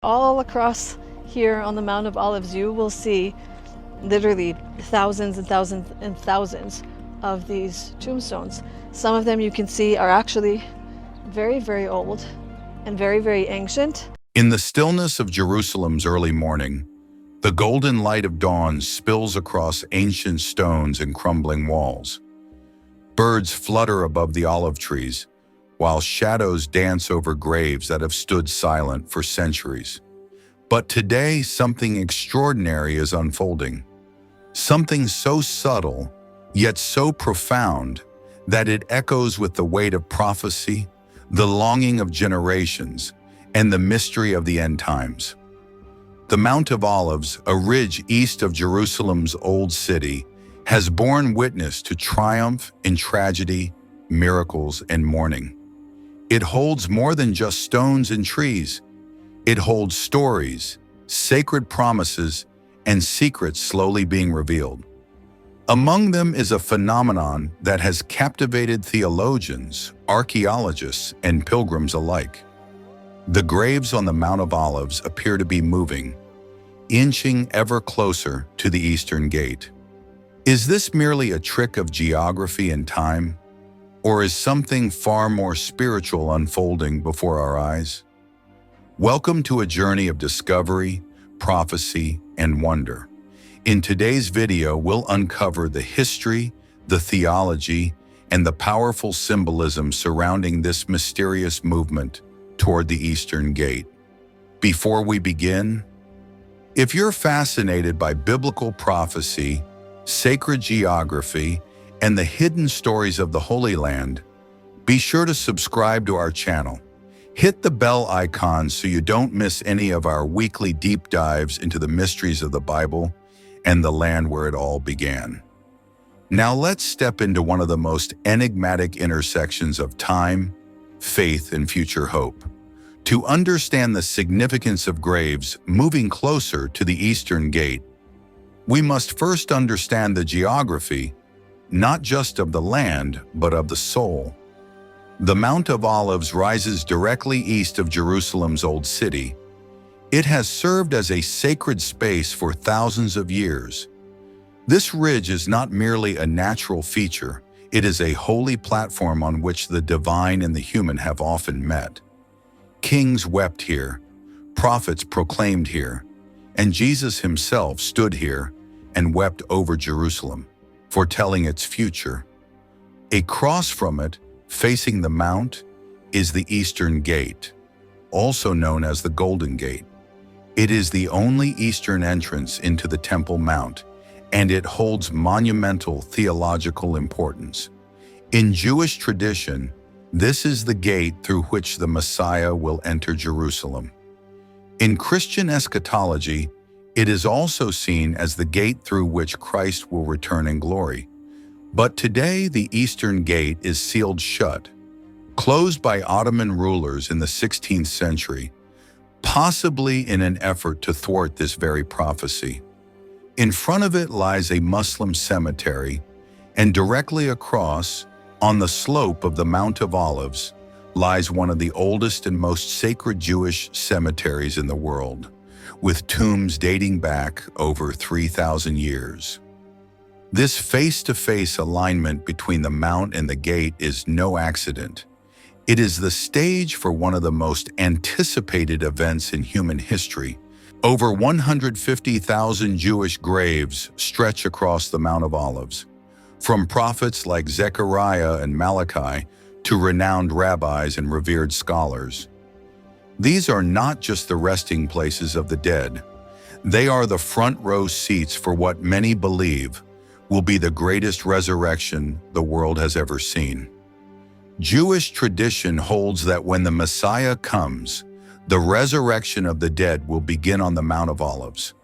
All across here on the Mount of Olives, you will see literally thousands and thousands and thousands of these tombstones. Some of them you can see are actually very, very old and very, very ancient. In the stillness of Jerusalem's early morning, the golden light of dawn spills across ancient stones and crumbling walls. Birds flutter above the olive trees, while shadows dance over graves that have stood silent for centuries. But today, something extraordinary is unfolding. Something so subtle, yet so profound, that it echoes with the weight of prophecy, the longing of generations, and the mystery of the end times. The Mount of Olives, a ridge east of Jerusalem's old city, has borne witness to triumph in tragedy, miracles, and mourning. It holds more than just stones and trees. It holds stories, sacred promises, and secrets slowly being revealed. Among them is a phenomenon that has captivated theologians, archaeologists, and pilgrims alike. The graves on the Mount of Olives appear to be moving, inching ever closer to the Eastern Gate. Is this merely a trick of geography and time? Or is something far more spiritual unfolding before our eyes? Welcome to a journey of discovery, prophecy, and wonder. In today's video, we'll uncover the history, the theology, and the powerful symbolism surrounding this mysterious movement toward the Eastern Gate. Before we begin, if you're fascinated by biblical prophecy, sacred geography, and the hidden stories of the Holy Land, be sure to subscribe to our channel. Hit the bell icon so you don't miss any of our weekly deep dives into the mysteries of the Bible and the land where it all began. Now let's step into one of the most enigmatic intersections of time, faith, and future hope. To understand the significance of graves moving closer to the Eastern Gate, we must first understand the geography, not just of the land, but of the soul. The Mount of Olives rises directly east of Jerusalem's old city. It has served as a sacred space for thousands of years. This ridge is not merely a natural feature, it is a holy platform on which the divine and the human have often met. Kings wept here, prophets proclaimed here, and Jesus himself stood here and wept over Jerusalem, foretelling its future. Across from it, facing the mount, is the Eastern Gate, also known as the Golden Gate. It is the only eastern entrance into the Temple Mount, and it holds monumental theological importance. In Jewish tradition, this is the gate through which the Messiah will enter Jerusalem. In Christian eschatology, it is also seen as the gate through which Christ will return in glory. But today, the Eastern Gate is sealed shut, closed by Ottoman rulers in the 16th century, possibly in an effort to thwart this very prophecy. In front of it lies a Muslim cemetery, and directly across, on the slope of the Mount of Olives, lies one of the oldest and most sacred Jewish cemeteries in the world, with tombs dating back over 3,000 years. This face-to-face alignment between the mount and the gate is no accident. It is the stage for one of the most anticipated events in human history. Over 150,000 Jewish graves stretch across the Mount of Olives, from prophets like Zechariah and Malachi to renowned rabbis and revered scholars. These are not just the resting places of the dead. They are the front row seats for what many believe will be the greatest resurrection the world has ever seen. Jewish tradition holds that when the Messiah comes, the resurrection of the dead will begin on the Mount of Olives.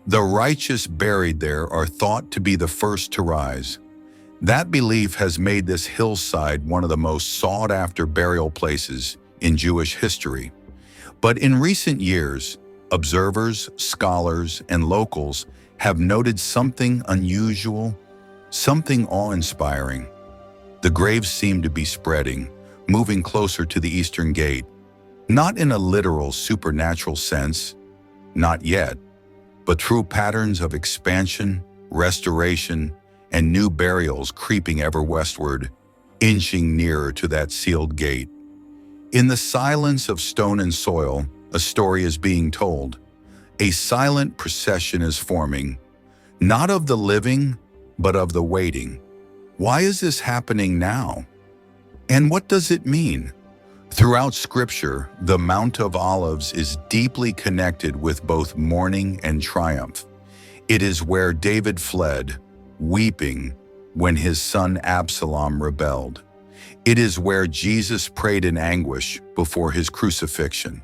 The righteous buried there are thought to be the first to rise. That belief has made this hillside one of the most sought-after burial places in Jewish history. But in recent years, observers, scholars, and locals have noted something unusual, something awe-inspiring. The graves seem to be spreading, moving closer to the Eastern Gate. Not in a literal supernatural sense, not yet, but through patterns of expansion, restoration, and new burials creeping ever westward, inching nearer to that sealed gate. In the silence of stone and soil, a story is being told. A silent procession is forming, not of the living, but of the waiting. Why is this happening now? And what does it mean? Throughout Scripture, the Mount of Olives is deeply connected with both mourning and triumph. It is where David fled, weeping, when his son Absalom rebelled. It is where Jesus prayed in anguish before his crucifixion.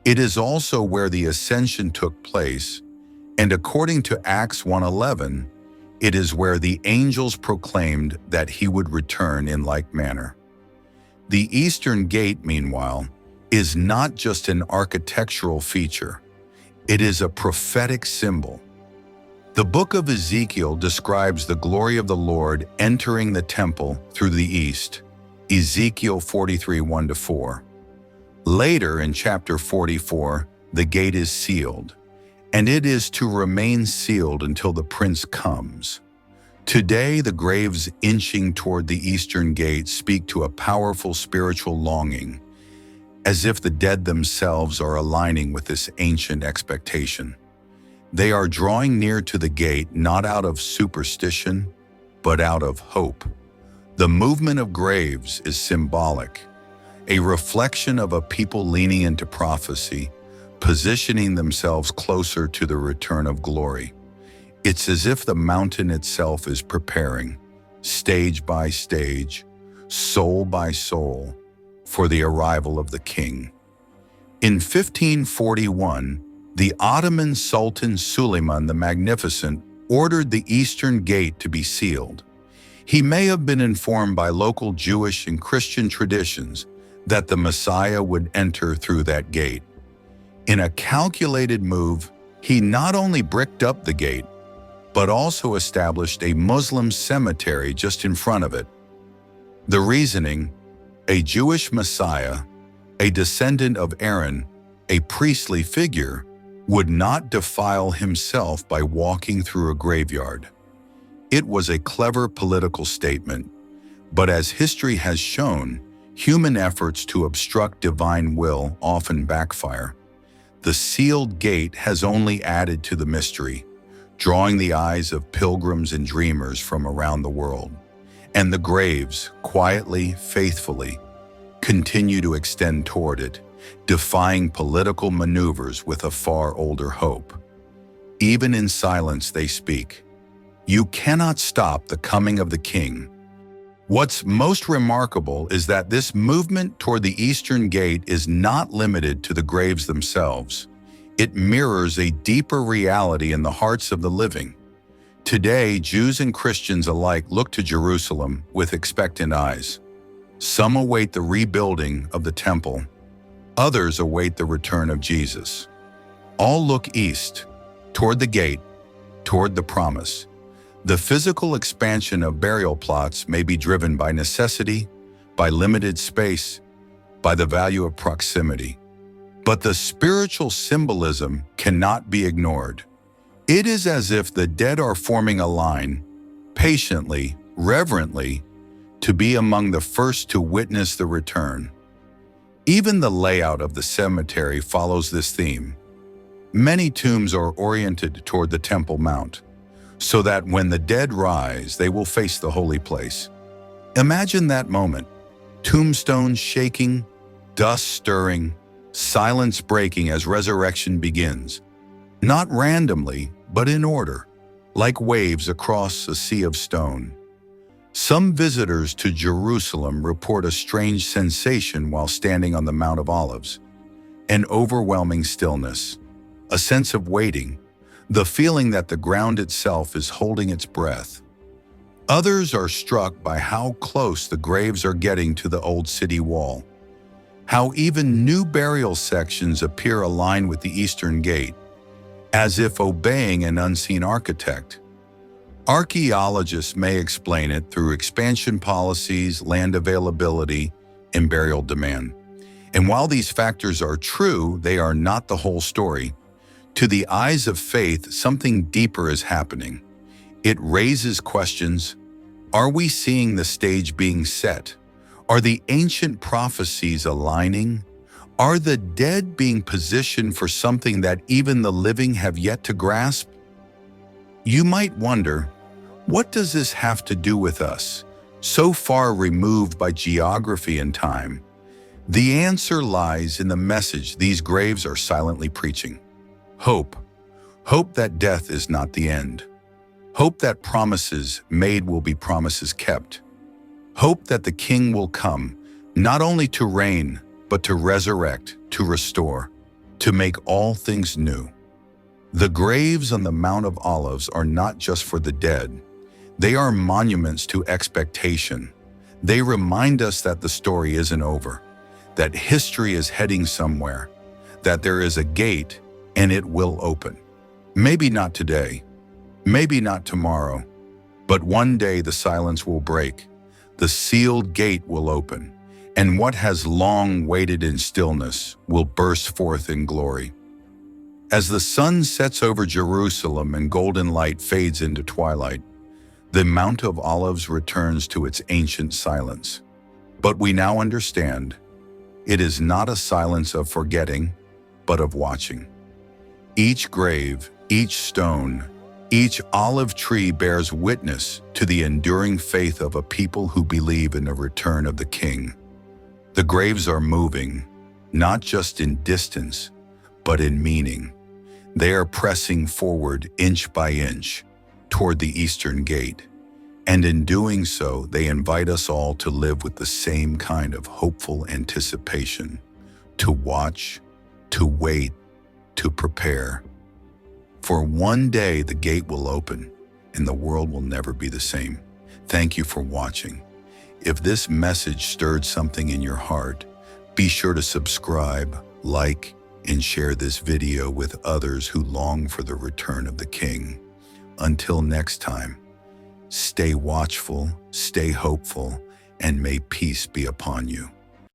It is also where the ascension took place, and according to Acts 1:11, it is where the angels proclaimed that he would return in like manner. The Eastern Gate, meanwhile, is not just an architectural feature. It is a prophetic symbol. The book of Ezekiel describes the glory of the Lord entering the temple through the east, Ezekiel 43:1-4. Later in chapter 44, the gate is sealed, and it is to remain sealed until the prince comes. Today, the graves inching toward the eastern gate speak to a powerful spiritual longing, as if the dead themselves are aligning with this ancient expectation. They are drawing near to the gate not out of superstition, but out of hope. The movement of graves is symbolic, a reflection of a people leaning into prophecy, positioning themselves closer to the return of glory. It's as if the mountain itself is preparing, stage by stage, soul by soul, for the arrival of the king. In 1541, the Ottoman Sultan Suleiman the Magnificent ordered the eastern gate to be sealed. He may have been informed by local Jewish and Christian traditions that the Messiah would enter through that gate. In a calculated move, he not only bricked up the gate, but also established a Muslim cemetery just in front of it. The reasoning: a Jewish Messiah, a descendant of Aaron, a priestly figure, would not defile himself by walking through a graveyard. It was a clever political statement, but as history has shown, human efforts to obstruct divine will often backfire. The sealed gate has only added to the mystery, drawing the eyes of pilgrims and dreamers from around the world. And the graves, quietly, faithfully, continue to extend toward it, defying political maneuvers with a far older hope. Even in silence they speak. You cannot stop the coming of the King. What's most remarkable is that this movement toward the Eastern Gate is not limited to the graves themselves. It mirrors a deeper reality in the hearts of the living. Today, Jews and Christians alike look to Jerusalem with expectant eyes. Some await the rebuilding of the temple. Others await the return of Jesus. All look east, toward the gate, toward the promise. The physical expansion of burial plots may be driven by necessity, by limited space, by the value of proximity. But the spiritual symbolism cannot be ignored. It is as if the dead are forming a line, patiently, reverently, to be among the first to witness the return. Even the layout of the cemetery follows this theme. Many tombs are oriented toward the Temple Mount, so that when the dead rise, they will face the holy place. Imagine that moment, tombstones shaking, dust stirring, silence breaking as resurrection begins. Not randomly, but in order, like waves across a sea of stone. Some visitors to Jerusalem report a strange sensation while standing on the Mount of Olives. An overwhelming stillness, a sense of waiting, the feeling that the ground itself is holding its breath. Others are struck by how close the graves are getting to the old city wall, how even new burial sections appear aligned with the Eastern Gate, as if obeying an unseen architect. Archaeologists may explain it through expansion policies, land availability, and burial demand. And while these factors are true, they are not the whole story. To the eyes of faith, something deeper is happening. It raises questions. Are we seeing the stage being set? Are the ancient prophecies aligning? Are the dead being positioned for something that even the living have yet to grasp? You might wonder, what does this have to do with us, so far removed by geography and time? The answer lies in the message these graves are silently preaching. Hope. Hope that death is not the end. Hope that promises made will be promises kept. Hope that the King will come, not only to reign, but to resurrect, to restore, to make all things new. The graves on the Mount of Olives are not just for the dead. They are monuments to expectation. They remind us that the story isn't over, that history is heading somewhere, that there is a gate and it will open. Maybe not today, maybe not tomorrow, but one day the silence will break, the sealed gate will open, and what has long waited in stillness will burst forth in glory. As the sun sets over Jerusalem and golden light fades into twilight, the Mount of Olives returns to its ancient silence. But we now understand, it is not a silence of forgetting, but of watching. Each grave, each stone, each olive tree bears witness to the enduring faith of a people who believe in the return of the King. The graves are moving, not just in distance, but in meaning. They are pressing forward inch by inch toward the eastern gate. And in doing so, they invite us all to live with the same kind of hopeful anticipation, to watch, to wait, to prepare. For one day the gate will open and the world will never be the same. Thank you for watching. If this message stirred something in your heart, be sure to subscribe, like, and share this video with others who long for the return of the King. Until next time, stay watchful, stay hopeful, and may peace be upon you.